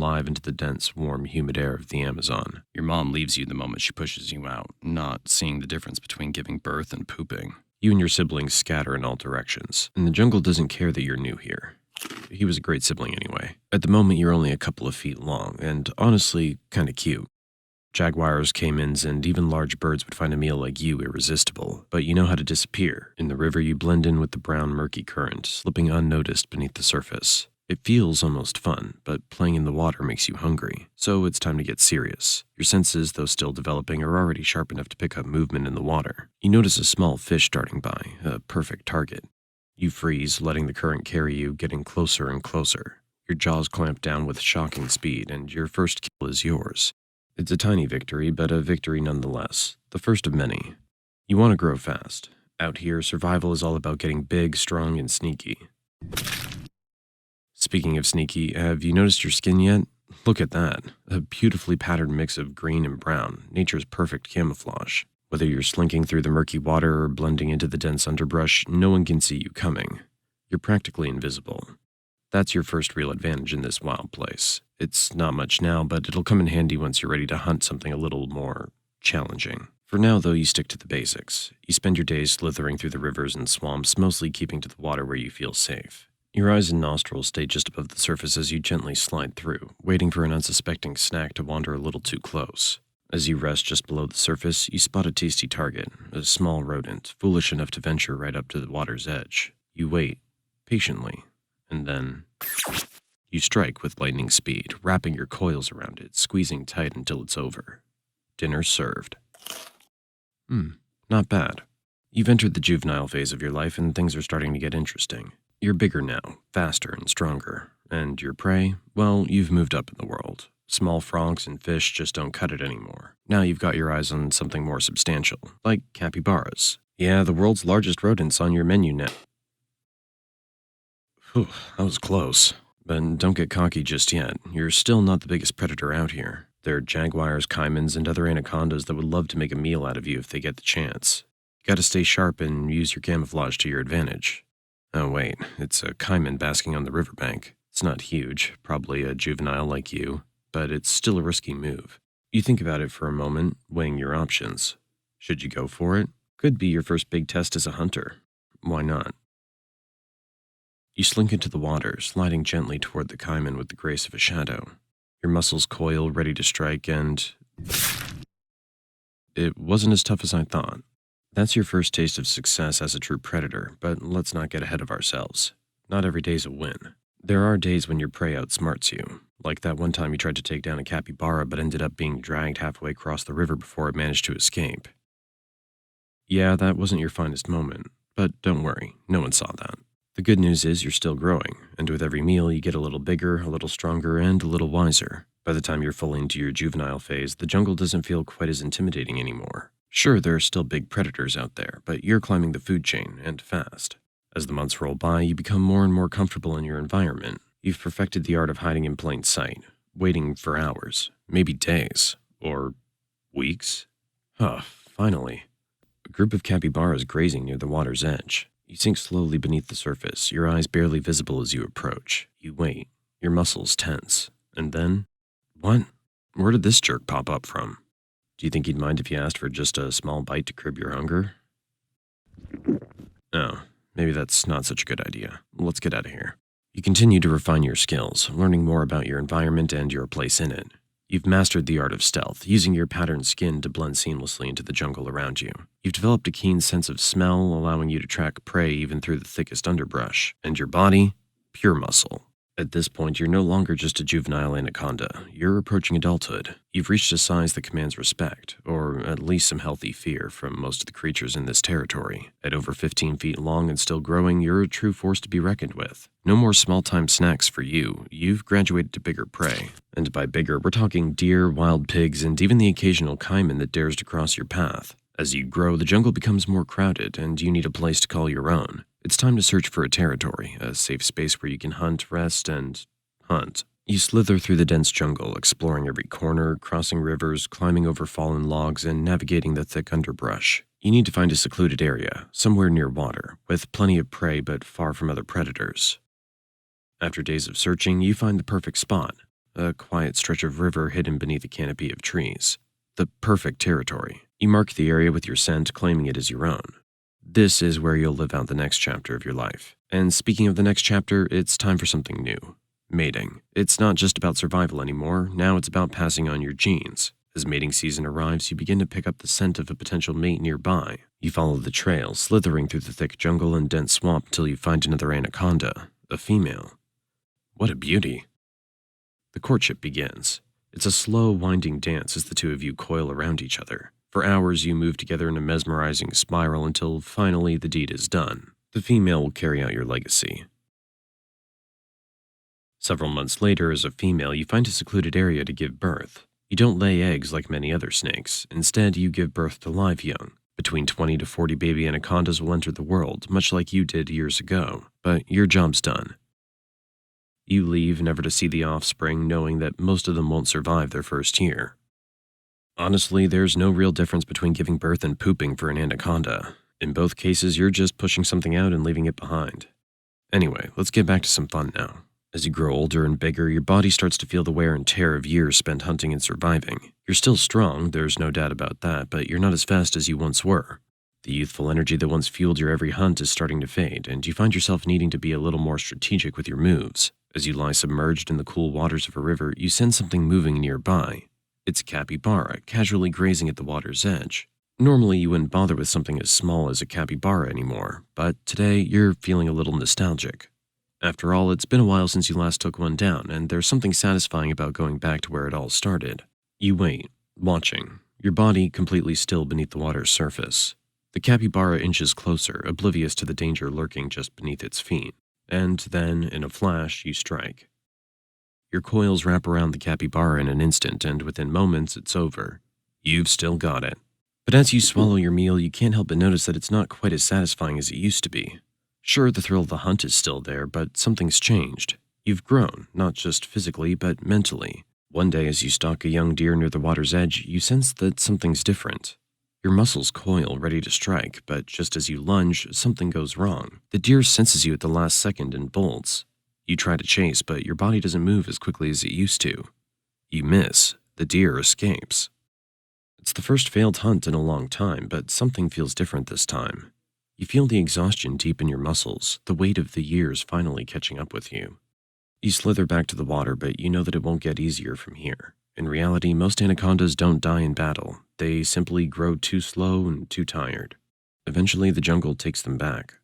alive into the dense, warm, humid air of the Amazon. Your mom leaves you the moment she pushes you out, not seeing the difference between giving birth and pooping. You and your siblings scatter in all directions, and the jungle doesn't care that you're new here. He was a great sibling anyway. At the moment, you're only a couple of feet long, and honestly, kinda cute. Jaguars, caimans, and even large birds would find a meal like you irresistible, but you know how to disappear. In the river, you blend in with the brown, murky current, slipping unnoticed beneath the surface. It feels almost fun, but playing in the water makes you hungry, so it's time to get serious. Your senses, though still developing, are already sharp enough to pick up movement in the water. You notice a small fish darting by, a perfect target. You freeze, letting the current carry you, getting closer and closer. Your jaws clamp down with shocking speed, and your first kill is yours. It's a tiny victory, but a victory nonetheless, the first of many. You want to grow fast. Out here, survival is all about getting big, strong, and sneaky. Speaking of sneaky, have you noticed your skin yet? Look at that, a beautifully patterned mix of green and brown, nature's perfect camouflage. Whether you're slinking through the murky water or blending into the dense underbrush, no one can see you coming. You're practically invisible. That's your first real advantage in this wild place. It's not much now, but it'll come in handy once you're ready to hunt something a little more challenging. For now, though, you stick to the basics. You spend your days slithering through the rivers and swamps, mostly keeping to the water where you feel safe. Your eyes and nostrils stay just above the surface as you gently slide through, waiting for an unsuspecting snack to wander a little too close. As you rest just below the surface, you spot a tasty target, a small rodent, foolish enough to venture right up to the water's edge. You wait, patiently, and then you strike with lightning speed, wrapping your coils around it, squeezing tight until it's over. Dinner served. Not bad. You've entered the juvenile phase of your life and things are starting to get interesting. You're bigger now, faster and stronger. And your prey? Well, you've moved up in the world. Small frogs and fish just don't cut it anymore. Now you've got your eyes on something more substantial, like capybaras. Yeah, the world's largest rodents on your menu now. Whew, that was close. But don't get cocky just yet. You're still not the biggest predator out here. There are jaguars, caimans, and other anacondas that would love to make a meal out of you if they get the chance. You gotta stay sharp and use your camouflage to your advantage. Oh wait, it's a caiman basking on the riverbank. It's not huge, probably a juvenile like you, but it's still a risky move. You think about it for a moment, weighing your options. Should you go for it? Could be your first big test as a hunter. Why not? You slink into the water, sliding gently toward the caiman with the grace of a shadow. Your muscles coil, ready to strike, and it wasn't as tough as I thought. That's your first taste of success as a true predator, but let's not get ahead of ourselves. Not every day's a win. There are days when your prey outsmarts you, like that one time you tried to take down a capybara but ended up being dragged halfway across the river before it managed to escape. Yeah, that wasn't your finest moment, but don't worry, no one saw that. The good news is you're still growing, and with every meal you get a little bigger, a little stronger, and a little wiser. By the time you're fully into your juvenile phase, the jungle doesn't feel quite as intimidating anymore. Sure, there are still big predators out there, but you're climbing the food chain, and fast. As the months roll by, you become more and more comfortable in your environment. You've perfected the art of hiding in plain sight, waiting for hours, maybe days, or weeks. Finally. A group of capybaras grazing near the water's edge. You sink slowly beneath the surface, your eyes barely visible as you approach. You wait, your muscles tense. And then, what? Where did this jerk pop up from? Do you think he'd mind if you asked for just a small bite to curb your hunger? Oh, maybe that's not such a good idea. Let's get out of here. You continue to refine your skills, learning more about your environment and your place in it. You've mastered the art of stealth, using your patterned skin to blend seamlessly into the jungle around you. You've developed a keen sense of smell, allowing you to track prey even through the thickest underbrush. And your body? Pure muscle. At this point, you're no longer just a juvenile anaconda. You're approaching adulthood. You've reached a size that commands respect, or at least some healthy fear from most of the creatures in this territory. At over 15 feet long and still growing, you're a true force to be reckoned with. No more small-time snacks for you. You've graduated to bigger prey. And by bigger, we're talking deer, wild pigs, and even the occasional caiman that dares to cross your path. As you grow, the jungle becomes more crowded, and you need a place to call your own. It's time to search for a territory, a safe space where you can hunt, rest, and hunt. You slither through the dense jungle, exploring every corner, crossing rivers, climbing over fallen logs, and navigating the thick underbrush. You need to find a secluded area, somewhere near water, with plenty of prey but far from other predators. After days of searching, you find the perfect spot, a quiet stretch of river hidden beneath a canopy of trees. The perfect territory. You mark the area with your scent, claiming it as your own. This is where you'll live out the next chapter of your life. And speaking of the next chapter, it's time for something new. Mating. It's not just about survival anymore, now it's about passing on your genes. As mating season arrives, you begin to pick up the scent of a potential mate nearby. You follow the trail, slithering through the thick jungle and dense swamp until you find another anaconda, a female. What a beauty. The courtship begins. It's a slow, winding dance as the two of you coil around each other. For hours, you move together in a mesmerizing spiral until finally the deed is done. The female will carry out your legacy. Several months later, as a female, you find a secluded area to give birth. You don't lay eggs like many other snakes. Instead, you give birth to live young. Between 20 to 40 baby anacondas will enter the world, much like you did years ago. But your job's done. You leave, never to see the offspring, knowing that most of them won't survive their first year. Honestly, there's no real difference between giving birth and pooping for an anaconda. In both cases, you're just pushing something out and leaving it behind. Anyway, let's get back to some fun now. As you grow older and bigger, your body starts to feel the wear and tear of years spent hunting and surviving. You're still strong, there's no doubt about that, but you're not as fast as you once were. The youthful energy that once fueled your every hunt is starting to fade, and you find yourself needing to be a little more strategic with your moves. As you lie submerged in the cool waters of a river, you sense something moving nearby. It's a capybara, casually grazing at the water's edge. Normally, you wouldn't bother with something as small as a capybara anymore, but today you're feeling a little nostalgic. After all, it's been a while since you last took one down, and there's something satisfying about going back to where it all started. You wait, watching, your body completely still beneath the water's surface. The capybara inches closer, oblivious to the danger lurking just beneath its feet. And then, in a flash, you strike. Your coils wrap around the capybara in an instant, and within moments, it's over. You've still got it. But as you swallow your meal, you can't help but notice that it's not quite as satisfying as it used to be. Sure, the thrill of the hunt is still there, but something's changed. You've grown, not just physically, but mentally. One day, as you stalk a young deer near the water's edge, you sense that something's different. Your muscles coil, ready to strike, but just as you lunge, something goes wrong. The deer senses you at the last second and bolts. You try to chase, but your body doesn't move as quickly as it used to. You miss. The deer escapes. It's the first failed hunt in a long time, but something feels different this time. You feel the exhaustion deep in your muscles, the weight of the years finally catching up with you. You slither back to the water, but you know that it won't get easier from here. In reality, most anacondas don't die in battle. They simply grow too slow and too tired. Eventually, the jungle takes them back.